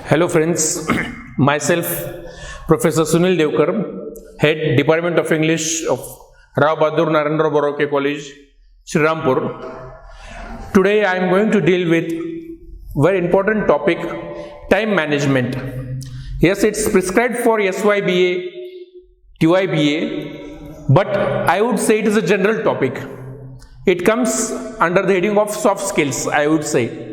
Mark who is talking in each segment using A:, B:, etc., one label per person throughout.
A: Hello friends, myself Professor Sunil Devkar, Head Department of English of Rao Bahadur Narendra Boroke College, Srirampur. Today I am going to deal with very important topic, time management. Yes, it's prescribed for SYBA, TYBA, but I would say it is a general topic. It comes under the heading of soft skills, I would say.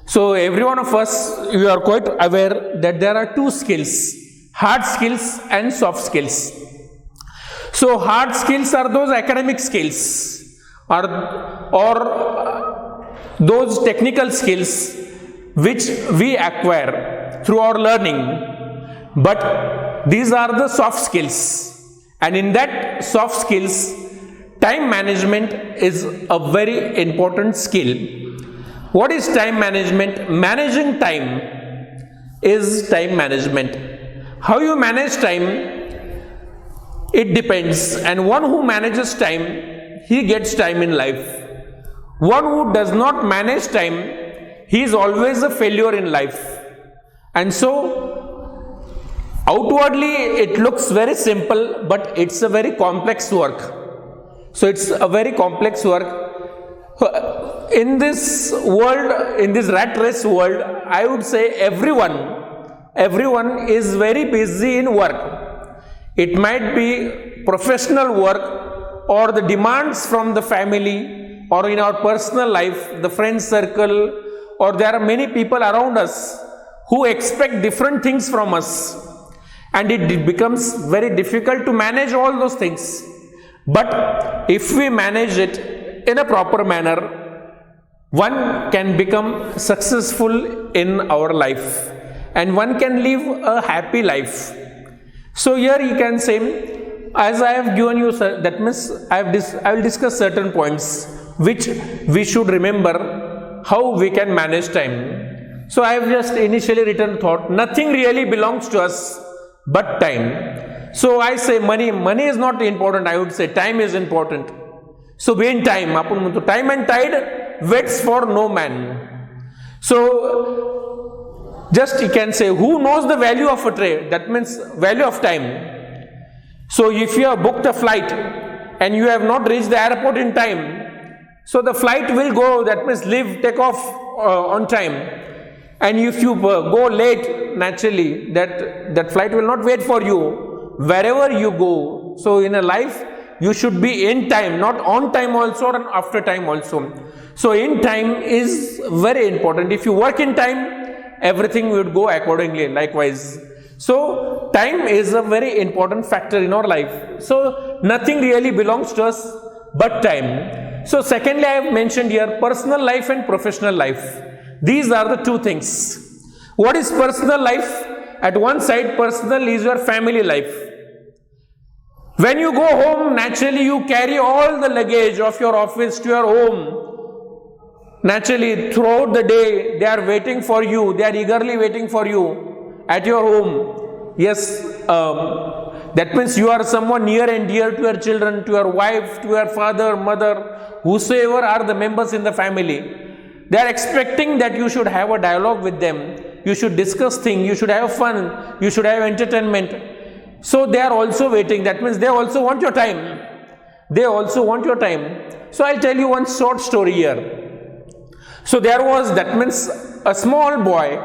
A: So every one of us, you are quite aware that there are two skills, hard skills and soft skills. So hard skills are those academic skills or those technical skills which we acquire through our learning. But these are the soft skills, and in that soft skills, time management is a very important skill. What is time management? Managing time is time management. How you manage time, it depends. And one who manages time, he gets time in life. One who does not manage time, he is always a failure in life. And so, outwardly it looks very simple, but it's a very complex work. So it's a very complex work. In this world, in this rat race world, I would say everyone is very busy in work. It might be professional work or the demands from the family or in our personal life, the friend circle, or there are many people around us who expect different things from us, and it becomes very difficult to manage all those things. But if we manage it in a proper manner, one can become successful in our life and one can live a happy life. So here you can say, as I have given you, that means I will discuss certain points which we should remember how we can manage time. So I have just initially written thought, nothing really belongs to us but time. So I say money is not important, I would say time is important. So when time and tide waits for no man. So just you can say, who knows the value of a trade? That means value of time. So if you have booked a flight and you have not reached the airport in time, so the flight will go, that means take off on time. And if you go late, naturally that flight will not wait for you wherever you go. So in a life, you should be in time, not on time also and after time also. So in time is very important. If you work in time, everything would go accordingly, likewise. So time is a very important factor in our life. So nothing really belongs to us but time. So secondly, I have mentioned here personal life and professional life. These are the two things. What is personal life? At one side, personal is your family life. When you go home, naturally you carry all the luggage of your office to your home. Naturally, throughout the day, they are waiting for you. They are eagerly waiting for you at your home. Yes, that means you are someone near and dear to your children, to your wife, to your father, mother, whosoever are the members in the family. They are expecting that you should have a dialogue with them. You should discuss things. You should have fun. You should have entertainment. So they are also waiting. That means they also want your time. They also want your time. So I'll tell you one short story here. So there was, that means a small boy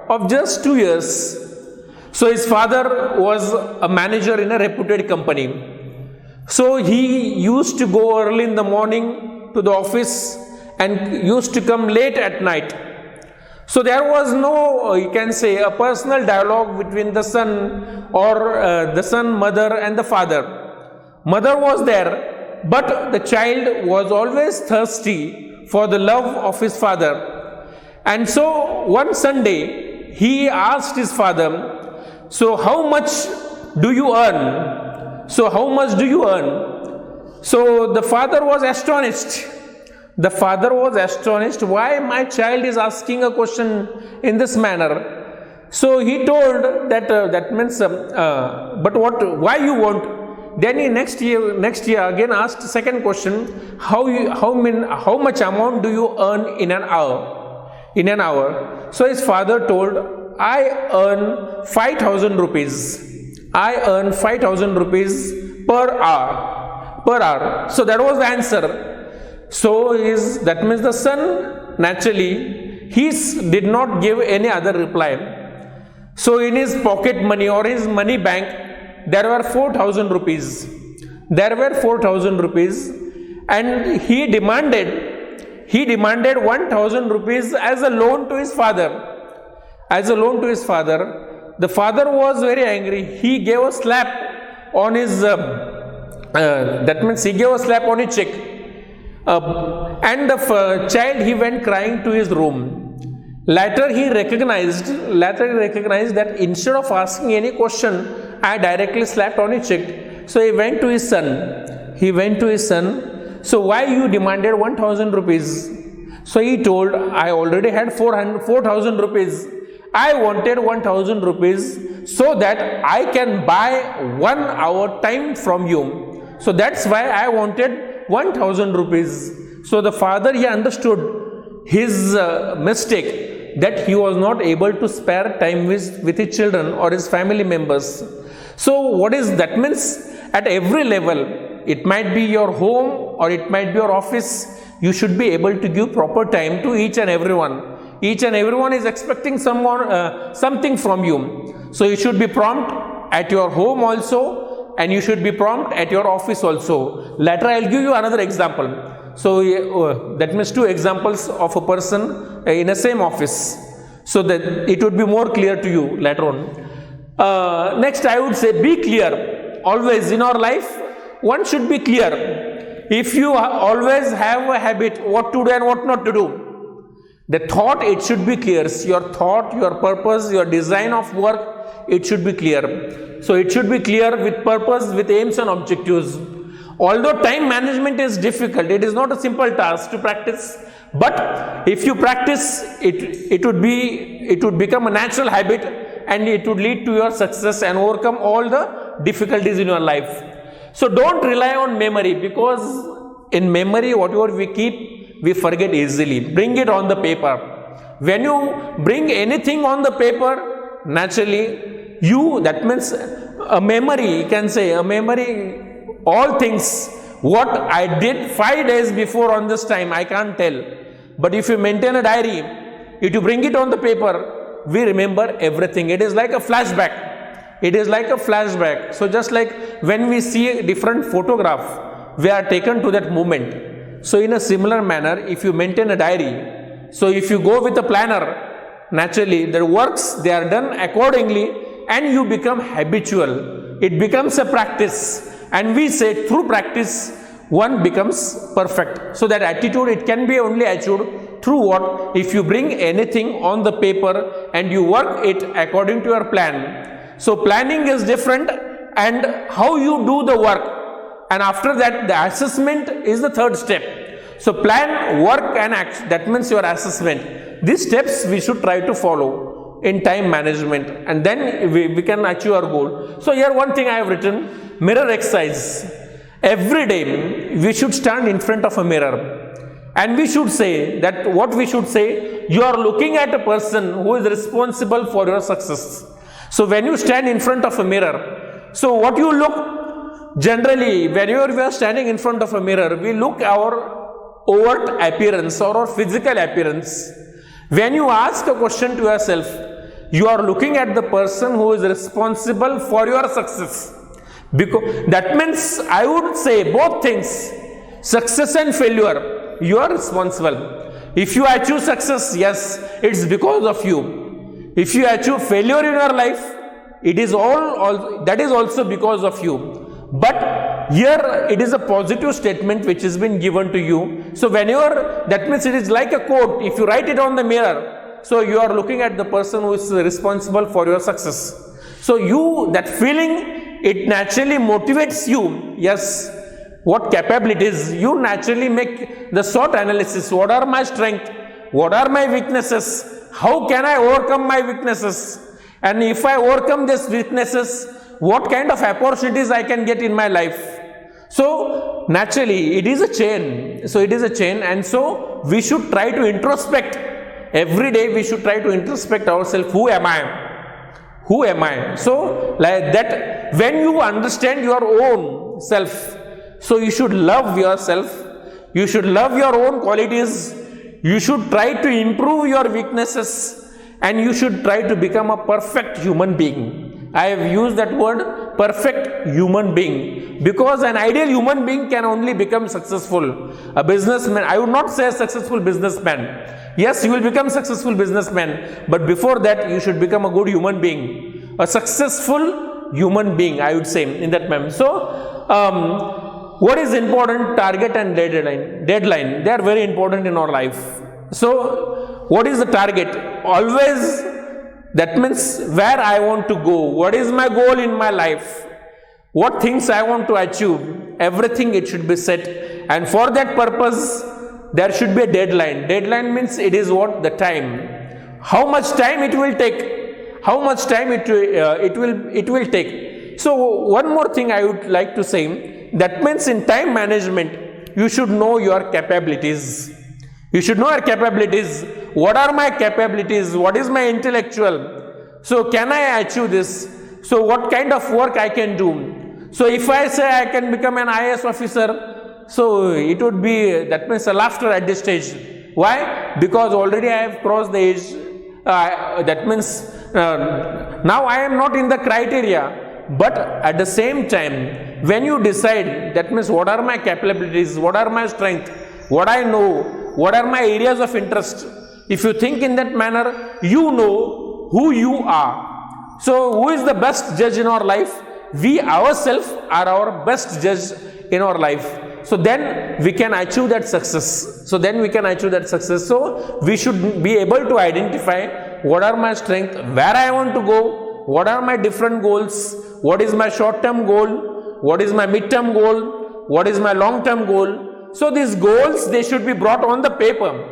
A: of just 2 years. So his father was a manager in a reputed company. So he used to go early in the morning to the office and used to come late at night. So there was no, you can say, a personal dialogue between the son or the son, mother and the father. Mother was there, but the child was always thirsty for the love of his father. And so one Sunday, he asked his father, so how much do you earn? So how much do you earn? So the father was astonished. The father was astonished, why my child is asking a question in this manner. So he told that, that means, but why you want? Then he next year again asked second question, how much amount do you earn in an hour? So his father told, I earn 5,000 rupees. I earn 5,000 rupees per hour. Per hour. So that was the answer. So that means the son naturally did not give any other reply. So in his pocket money or his money bank, there were 4,000 rupees. There were 4,000 rupees, and he demanded 1,000 rupees as a loan to his father. As a loan to his father. The father was very angry. He gave a slap on his, that means he gave a slap on his cheek. And the child, he went crying to his room. Later he recognized that instead of asking any question, I directly slapped on his cheek. So he went to his son. So why you demanded 1,000 rupees? So he told, I already had 4,000 rupees. I wanted 1,000 rupees so that I can buy 1 hour time from you. So that's why I wanted 1,000 rupees. So the father, he understood his mistake, that he was not able to spare time with his children or his family members. So what is that means? At every level, it might be your home or it might be your office, you should be able to give proper time to each and everyone. Each and everyone is expecting something from you. So you should be prompt at your home also, and you should be prompt at your office also. Later I will give you another example. So that means 2 examples of a person in the same office, so that it would be more clear to you later on. Next I would say, be clear. Always in our life, one should be clear. If you always have a habit what to do and what not to do, the thought, it should be clear. Your thought, your purpose, your design of work, it should be clear. So it should be clear with purpose, with aims and objectives. Although time management is difficult, it is not a simple task to practice. But if you practice, it would become a natural habit, and it would lead to your success and overcome all the difficulties in your life. So don't rely on memory, because in memory, whatever we keep, we forget easily. Bring it on the paper. When you bring anything on the paper, naturally, that means a memory, you can say, a memory, all things, what I did 5 days before on this time, I can't tell. But if you maintain a diary, if you bring it on the paper, we remember everything. It is like a flashback. It is like a flashback. So just like when we see a different photograph, we are taken to that moment. So in a similar manner, if you maintain a diary, so if you go with a planner, naturally the works, they are done accordingly, and you become habitual. It becomes a practice, and we say through practice one becomes perfect. So that attitude, it can be only achieved through what? If you bring anything on the paper and you work it according to your plan. So planning is different, and how you do the work. And after that, the assessment is the third step. So plan, work and act, that means your assessment. These steps we should try to follow in time management, and then we can achieve our goal. So here one thing I have written, mirror exercise. Every day we should stand in front of a mirror, and we should say that, what we should say, you are looking at a person who is responsible for your success. So when you stand in front of a mirror, so what you look, generally, whenever we are standing in front of a mirror, we look our overt appearance or our physical appearance. When you ask a question to yourself, you are looking at the person who is responsible for your success. Because that means, I would say both things, success and failure, you are responsible. If you achieve success, yes, it's because of you. If you achieve failure in your life, it is that is also because of you. But here it is a positive statement which has been given to you. So whenever, that means it is like a quote, if you write it on the mirror, so you are looking at the person who is responsible for your success. So that feeling, it naturally motivates you. Yes, what capabilities, you naturally make the SWOT analysis. What are my strengths? What are my weaknesses? How can I overcome my weaknesses? And if I overcome these weaknesses, what kind of opportunities I can get in my life? So naturally, it is a chain. So it is a chain, and so we should try to introspect every day we should try to introspect ourselves. Who am I? Who am I? So like that, when you understand your own self, so you should love yourself, you should love your own qualities, you should try to improve your weaknesses, and you should try to become a perfect human being. I have used that word, perfect human being, because an ideal human being can only become successful. A businessman, I would not say a successful businessman. Yes, you will become successful businessman, but before that you should become a good human being, a successful human being, I would say, in that manner. So what is important? Target and deadline, they are very important in our life. So what is the target? Always, that means where I want to go, what is my goal in my life, what things I want to achieve, everything it should be set, and for that purpose there should be a deadline. Deadline means it is what? The time. How much time it will take, how much time it will take. So one more thing I would like to say, that means in time management you should know your capabilities. You should know your capabilities. What are my capabilities? What is my intellectual? So can I achieve this? So what kind of work I can do? So if I say I can become an IAS officer, so it would be, that means a laughter at this stage. Why? Because already I have crossed the age. That means now I am not in the criteria. But at the same time, when you decide, that means what are my capabilities, what are my strengths, what I know, what are my areas of interest. If you think in that manner, you know who you are. So who is the best judge in our life? We ourselves are our best judge in our life. So then we can achieve that success. So we should be able to identify what are my strengths, where I want to go, what are my different goals, what is my short-term goal, what is my mid-term goal, what is my long-term goal. So these goals, they should be brought on the paper.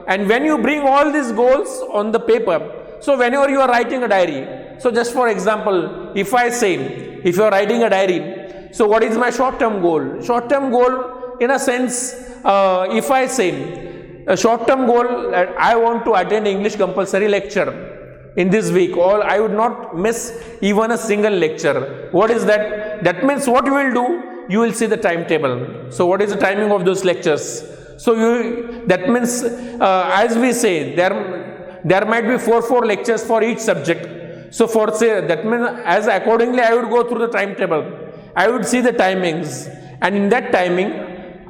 A: And when you bring all these goals on the paper, so whenever you are writing a diary, so just for example, if I say, if you are writing a diary, so what is my short-term goal? Short-term goal, in a sense, if I say a short-term goal, I want to attend English compulsory lecture in this week, or I would not miss even a single lecture. What is that? That means what you will do, you will see the timetable. So what is the timing of those lectures? So that means as we say, there might be four lectures for each subject. So for say, that means as accordingly I would go through the timetable, I would see the timings, and in that timing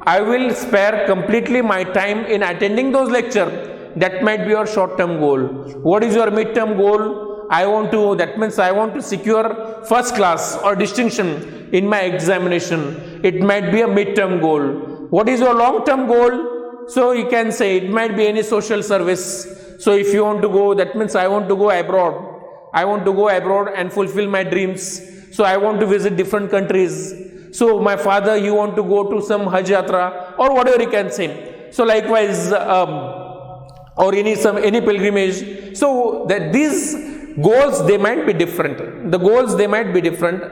A: I will spare completely my time in attending those lectures. That might be your short-term goal. What is your mid-term goal? That means I want to secure first class or distinction in my examination. It might be a mid-term goal. What is your long-term goal? So you can say it might be any social service. So if you want to go, that means I want to go abroad. I want to go abroad and fulfill my dreams. So I want to visit different countries. So my father, you want to go to some Hajj Yatra or whatever you can say. So likewise, or any pilgrimage. So that these goals, they might be different.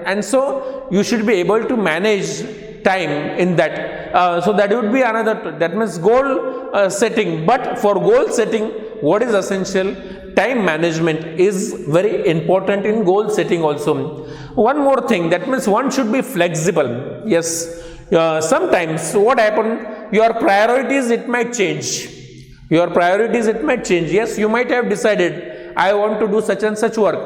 A: And so you should be able to manage time in that. So that would be another, that means goal setting. But for goal setting, what is essential? Time management is very important in goal setting also. One more thing, that means one should be flexible. Yes, sometimes what happens, your priorities, it might change. Yes, you might have decided, I want to do such and such work,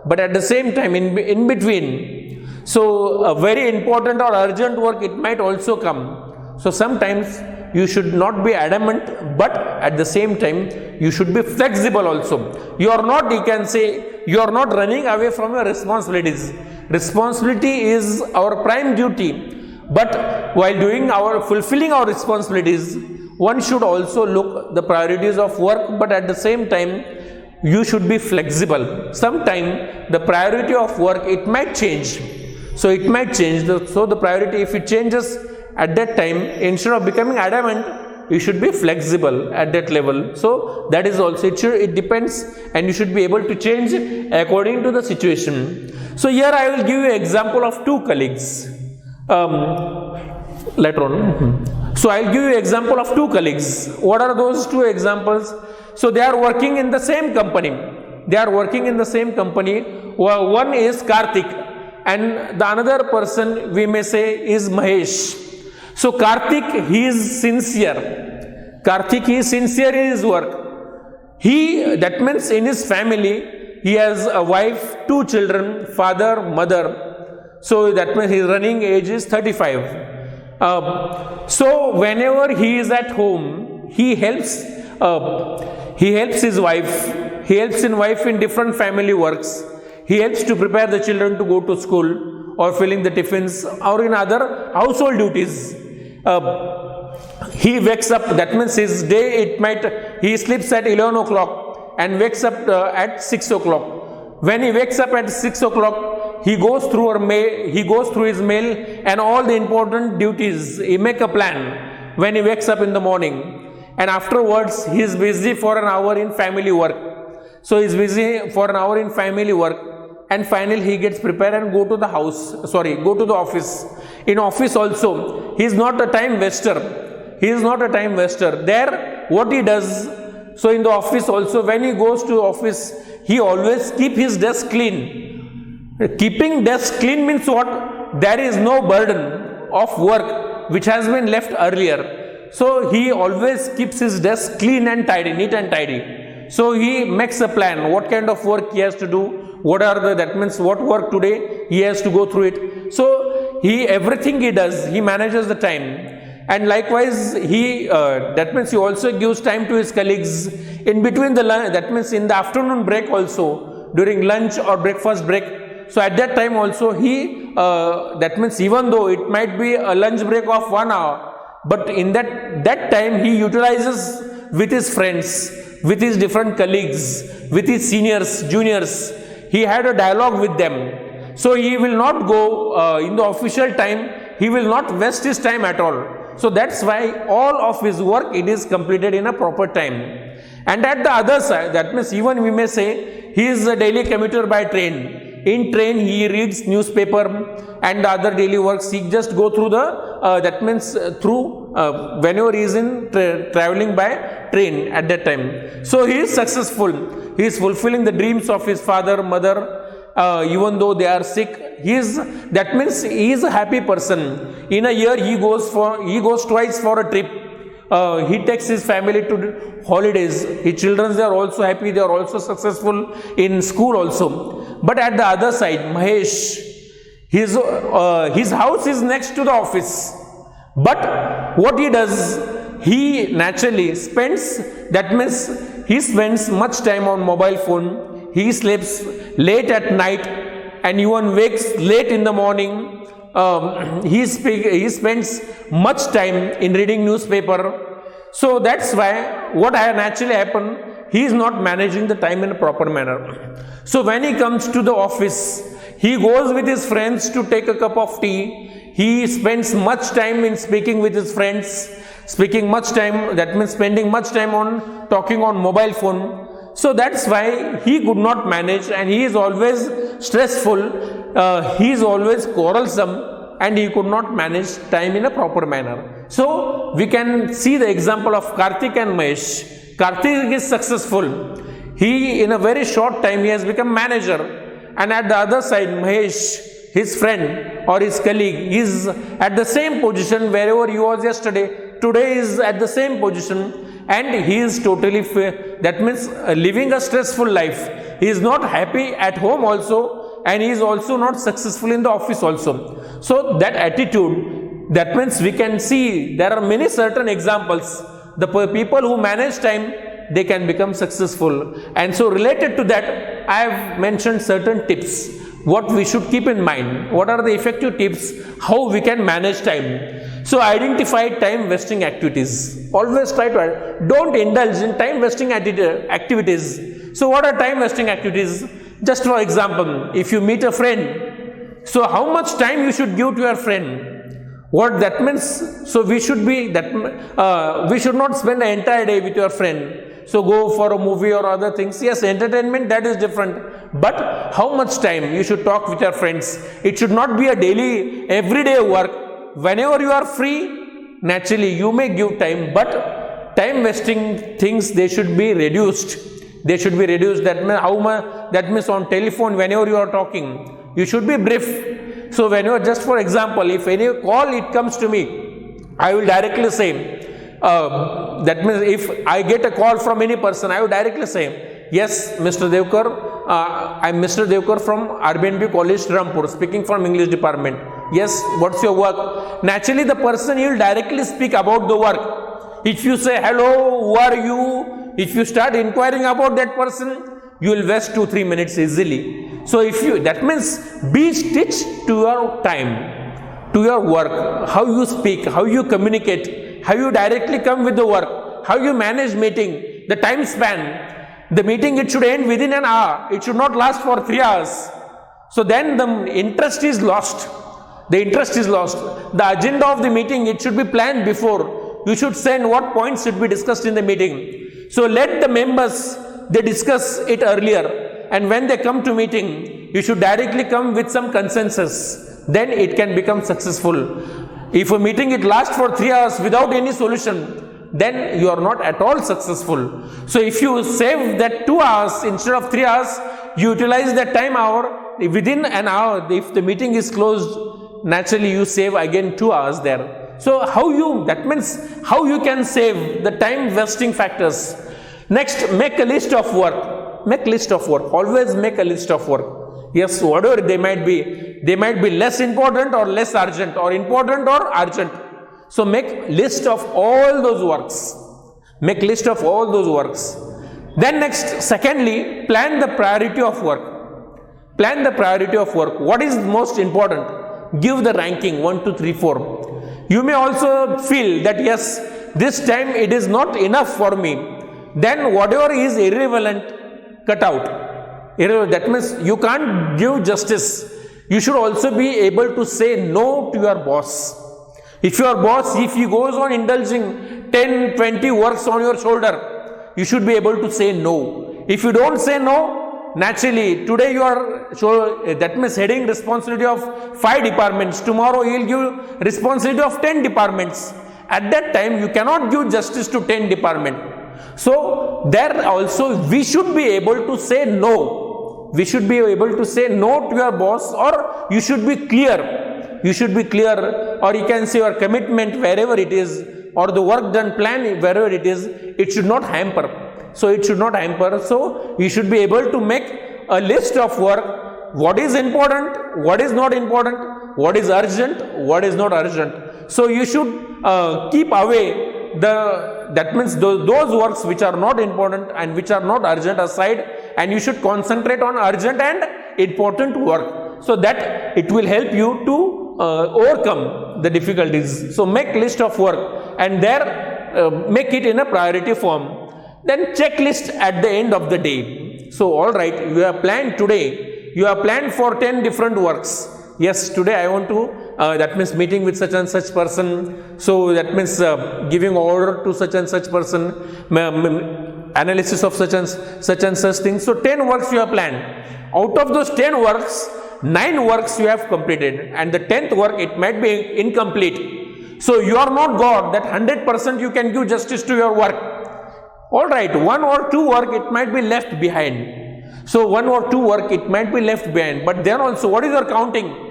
A: but at the same time, in between, so a very important or urgent work, it might also come. So sometimes you should not be adamant, but at the same time, you should be flexible also. You are not, you can say, you are not running away from your responsibilities. Responsibility is our prime duty, but while fulfilling our responsibilities, one should also look the priorities of work, but at the same time, you should be flexible. Sometimes the priority of work, it might change. So the priority, if it changes at that time, instead of becoming adamant, you should be flexible at that level. So that is also, it depends, and you should be able to change according to the situation. So here I will give you an example of two colleagues. later on. So I'll give you example of two colleagues. What are those two examples? So they are working in the same company. They are working in the same company. One is Karthik and the another person we may say is Mahesh. So Karthik, he is sincere. Karthik is sincere in his work. That means in his family, he has a wife, two children, father, mother. So that means his running age is 35. So whenever he is at home, he helps his wife. He helps his wife in different family works. He helps to prepare the children to go to school or filling the tiffins or in other household duties. He wakes up, that means his day, he sleeps at 11 o'clock and wakes up at 6 o'clock. When he wakes up at 6 o'clock, he goes through his mail and all the important duties. He make a plan when he wakes up in the morning, and afterwards he is busy for an hour in family work. So he is busy for an hour in family work, and finally he gets prepared and go to the office. In office also, he is not a time waster. There, what he does, so in the office also, when he goes to office, he always keep his desk clean. Keeping desk clean means what? There is no burden of work which has been left earlier. So he always keeps his desk clean and tidy, neat and tidy. So he makes a plan, what kind of work he has to do, what work today he has to go through it. So everything he does, he manages the time. And likewise, he also gives time to his colleagues in between that means in the afternoon break also, during lunch or breakfast break. So at that time also, even though it might be a lunch break of 1 hour, but in that time he utilizes with his friends, with his different colleagues, with his seniors, juniors. He had a dialogue with them. So he will not go in the official time, he will not waste his time at all. So that's why all of his work, it is completed in a proper time. And at the other side, that means even we may say he is a daily commuter by train. In train he reads newspaper and the other daily works. He just go through whenever he is in traveling by train at that time. So he is successful. He is fulfilling the dreams of his father, mother. Even though they are sick, that means he is a happy person. In a year he goes twice for a trip. He takes his family to holidays. His children, they are also happy, they are also successful in school also. But at the other side, Mahesh, his house is next to the office. But what he does, he naturally spends much time on mobile phone. He sleeps late at night and even wakes late in the morning. He spends much time in reading newspaper. So that's why what naturally happen, he is not managing the time in a proper manner. So when he comes to the office, he goes with his friends to take a cup of tea. He spends much time in speaking with his friends, spending much time on talking on mobile phone. So that's why he could not manage, and he is always stressful, he is always quarrelsome, and he could not manage time in a proper manner. So we can see the example of Karthik and Mahesh. Karthik is successful. He, in a very short time, he has become manager. And at the other side, Mahesh, his friend or his colleague, is at the same position wherever he was yesterday. Today is at the same position. And he is totally, living a stressful life. He is not happy at home also, and he is also not successful in the office also. So that attitude, that means we can see there are many certain examples. The people who manage time, they can become successful. And so related to that, I have mentioned certain tips. What we should keep in mind. What are the effective tips? How we can manage time. So identify time wasting activities. Always try to, don't indulge in time wasting activities. So what are time wasting activities? Just for example, if you meet a friend, so how much time you should give to your friend? What that means? So we should not spend the entire day with your friend. So go for a movie or other things. Yes, entertainment, that is different. But how much time you should talk with your friends? It should not be a daily, everyday work whenever you are free, naturally you may give time, but time wasting things, they should be reduced. They should be reduced. That means how much? That means on telephone, whenever you are talking, you should be brief. So whenever, just for example, if any call it comes to me, I will directly say, that means if I get a call from any person, I will directly say, yes, Mr. Devkar, I am Mr. Devkar from RBNB College, Rampur, speaking from English department. Yes, what's your work? Naturally, the person, he will directly speak about the work. If you say, hello, who are you? If you start inquiring about that person, you will waste 2-3 minutes easily. So if you, that means be stitched to your time, to your work, how you speak, how you communicate, how you directly come with the work, how you manage meeting, the time span. The meeting, it should end within an hour. It should not last for 3 hours. So then the interest is lost. The interest is lost. The agenda of the meeting, it should be planned before. You should send what points should be discussed in the meeting. So let the members, they discuss it earlier. And when they come to meeting, you should directly come with some consensus. Then it can become successful. If a meeting, it lasts for 3 hours without any solution, then you are not at all successful. So if you save that 2 hours instead of 3 hours, you utilize that time hour within an hour. If the meeting is closed, naturally you save again 2 hours there. So how you, that means how you can save the time wasting factors. Next, make a list of work. Make list of work. Always make a list of work. Yes, whatever they might be less important or less urgent, or important or urgent. So make list of all those works. Make list of all those works. Then next, secondly, plan the priority of work. Plan the priority of work. What is most important? Give the ranking 1, 2, 3, 4. You may also feel that yes, this time it is not enough for me. Then whatever is irrelevant, cut out. That means you can't give justice. You should also be able to say no to your boss. If your boss, if he goes on indulging 10, 20 works on your shoulder, you should be able to say no. If you don't say no, naturally today you are, that means heading responsibility of 5 departments. Tomorrow he will give responsibility of 10 departments. At that time you cannot give justice to 10 departments. So there also we should be able to say no. We should be able to say no to your boss, or you should be clear. You should be clear, or you can say your commitment wherever it is, or the work done plan wherever it is, it should not hamper. So it should not hamper. So you should be able to make a list of work. What is important, what is not important, what is urgent, what is not urgent. So you should keep away that means those works which are not important and which are not urgent aside, and you should concentrate on urgent and important work, so that it will help you to overcome the difficulties. So make list of work and there make it in a priority form. Then checklist at the end of the day. So all right, you have planned today, you have planned for 10 different works. Yes, today I want to, that means meeting with such and such person. So that means giving order to such and such person, analysis of such and such things. So 10 works you have planned. Out of those 10 works, 9 works you have completed, and the 10th work, it might be incomplete. So you are not God that 100% you can give justice to your work. All right, 1 or 2 work, it might be left behind. So 1 or 2 work, it might be left behind. But then also, what is your counting?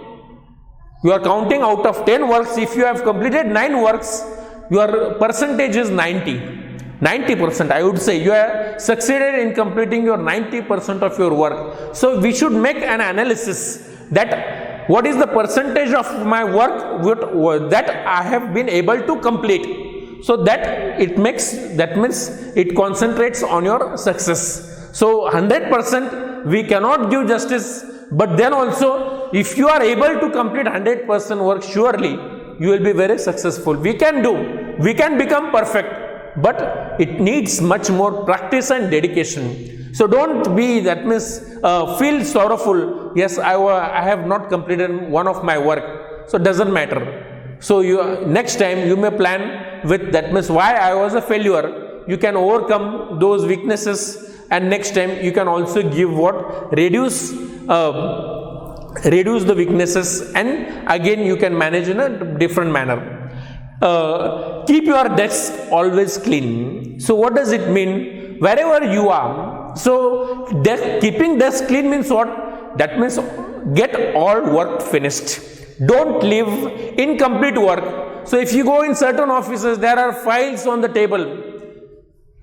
A: You are counting out of 10 works. If you have completed 9 works, your percentage is 90%. I would say you have succeeded in completing your 90% of your work. So we should make an analysis that what is the percentage of my work that I have been able to complete. So that it makes, that means it concentrates on your success. So 100% we cannot give justice, but then also if you are able to complete 100% work, surely you will be very successful. We can become perfect, but it needs much more practice and dedication. So don't be, that means feel sorrowful. Yes, I have not completed one of my work. So it doesn't matter. So next time you may plan with, that means why I was a failure. You can overcome those weaknesses, and next time you can also give reduce reduce the weaknesses, and again you can manage in a different manner. Keep your desk always clean. So what does it mean? Wherever you are, so keeping desk clean means what? That means get all work finished. Don't leave incomplete work. So if you go in certain offices, there are files on the table.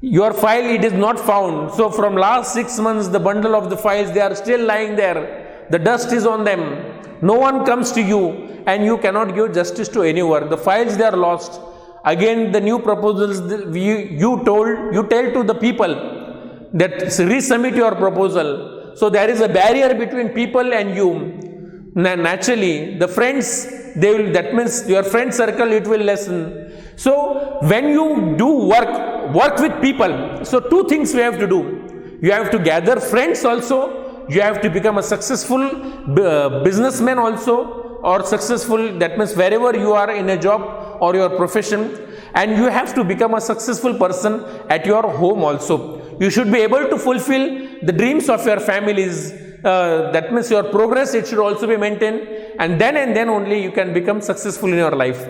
A: Your file, it is not found. So from last 6 months, the bundle of the files, they are still lying there. The dust is on them. No one comes to you, and you cannot give justice to anyone. The files, they are lost. Again, the new proposals, you tell to the people that resubmit your proposal. So there is a barrier between people and you. Naturally, the friends, that means your friend circle, it will lessen. So when you do work with people, so two things we have to do. You have to gather friends also. You have to become a successful businessman also, or successful, that means wherever you are in a job or your profession, and you have to become a successful person at your home also. You should be able to fulfill the dreams of your families. That means your progress, it should also be maintained, and then only you can become successful in your life.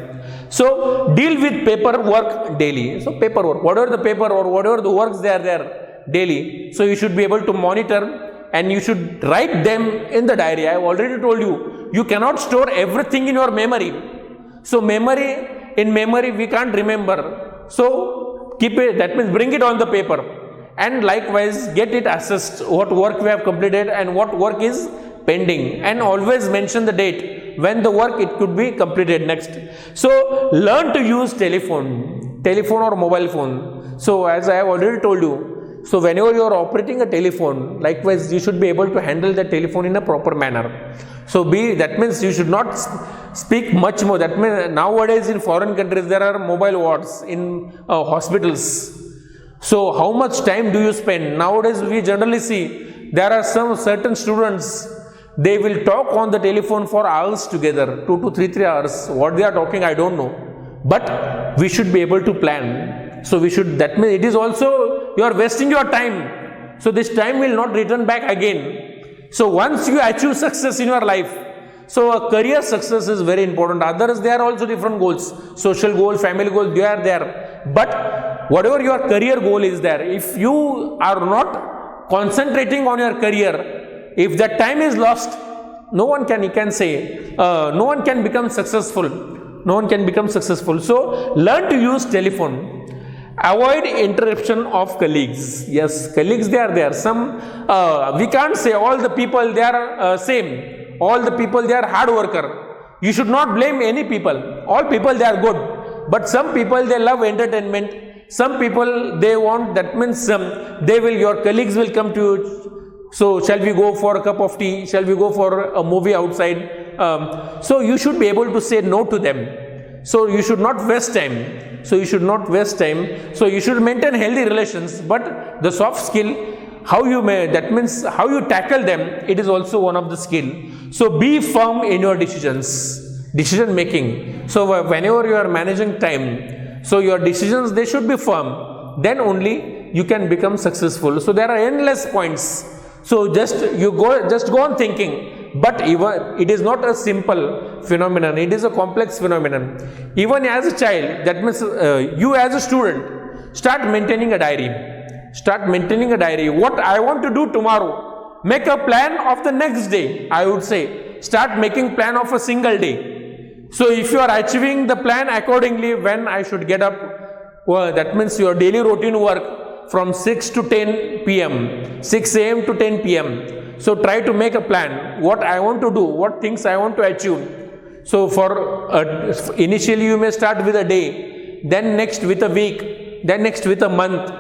A: So deal with paperwork daily. So paperwork, whatever the paper or whatever the works they are there daily, so you should be able to monitor, and you should write them in the diary. I have already told you, you cannot store everything in your memory. So in memory we can't remember. So keep it, that means bring it on the paper. And likewise, get it assessed, what work we have completed and what work is pending, and always mention the date when the work it could be completed next. So learn to use telephone or mobile phone. So as I have already told you, so whenever you are operating a telephone, likewise you should be able to handle the telephone in a proper manner. So that means you should not speak much more. That means nowadays in foreign countries there are mobile wards in hospitals. So how much time do you spend? Nowadays we generally see there are some certain students, they will talk on the telephone for hours together, 2 to 3 hours. What they are talking, I don't know. But we should be able to plan. So that means it is also, you are wasting your time. So this time will not return back again. So once you achieve success in your life, so a career success is very important. Others, there are also different goals. Social goal, family goal, they are there. But whatever your career goal is there, if you are not concentrating on your career, if that time is lost, no one can become successful. No one can become successful. So learn to use telephone. Avoid interruption of colleagues. Yes, colleagues, they are there. Some, we can't say all the people, they are same. All the people, they are hard worker. You should not blame any people. All people, they are good. But some people, they love entertainment. Some people, they want, that means your colleagues will come to you. So shall we go for a cup of tea? Shall we go for a movie outside? So you should be able to say no to them. So you should not waste time. So you should maintain healthy relations. But the soft skill, that means how you tackle them, it is also one of the skill. So be firm in your decision making. So whenever you are managing time, so your decisions, they should be firm. Then only you can become successful. So there are endless points. So just go on thinking. But even it is not a simple phenomenon. It is a complex phenomenon. Even as a child, that means you as a student, start maintaining a diary. What I want to do tomorrow. Make a plan of the next day. I would say start making plan of a single day. So if you are achieving the plan accordingly, when I should get up, that means your daily routine work from 6 to 10 p.m., 6 a.m. to 10 p.m. So try to make a plan. What I want to do, what things I want to achieve. So initially you may start with a day, then next with a week, then next with a month.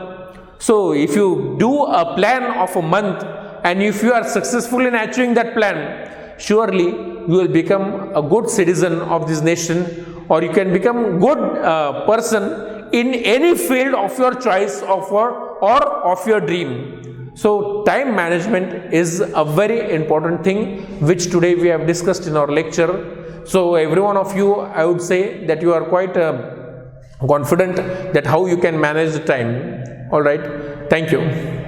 A: So if you do a plan of a month, and if you are successful in achieving that plan, surely you will become a good citizen of this nation, or you can become good person in any field of your choice or of your dream. So time management is a very important thing which today we have discussed in our lecture. So every one of you, I would say that you are quite confident that how you can manage the time. All right. Thank you.